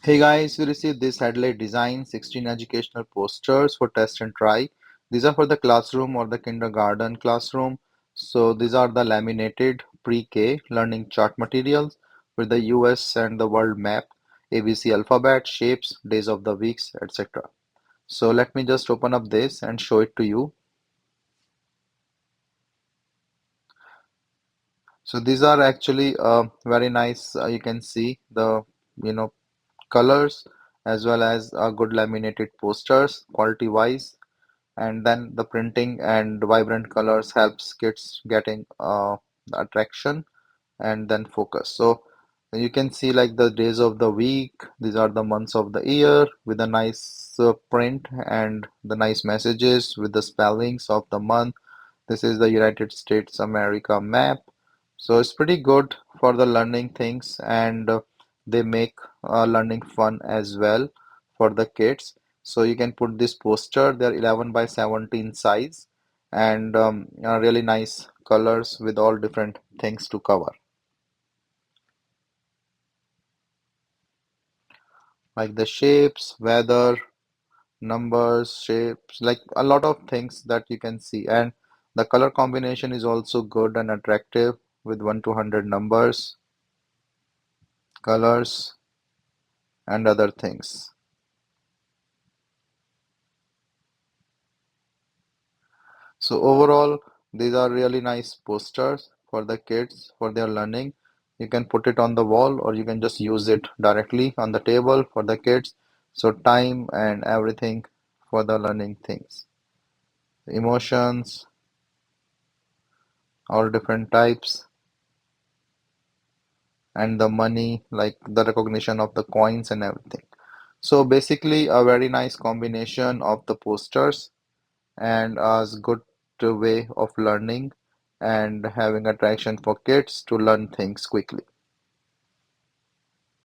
Hey guys, we received this Hadley Design 16 educational posters for test and try. These are for the classroom or the kindergarten classroom. So these are the laminated pre-K learning chart materials with the US and the world map, ABC alphabet, shapes, days of the weeks, etc. So let me just open up this and show it to you. So these are actually very nice. You can see the you know colors as well as good laminated posters quality wise, and then the printing and vibrant colors helps kids getting attraction and then focus. So you can see like the days of the week, these are the months of the year with a nice print and the nice messages with the spellings of the month. This is the United States America map. So it's pretty good for the learning things, and they make learning fun as well for the kids. So you can put this poster, they're 11 by 17 size, and really nice colors with all different things to cover, like the shapes, weather, numbers, shapes, like a lot of things that you can see. And the color combination is also good and attractive with 1 to 100 numbers, colors, and other things. So overall, these are really nice posters for the kids for their learning. You can put it on the wall or you can just use it directly on the table for the kids. So time and everything for the learning things. Emotions, all different types, and the money, like the recognition of the coins and everything. So basically a very nice combination of the posters and a good way of learning and having attraction for kids to learn things quickly.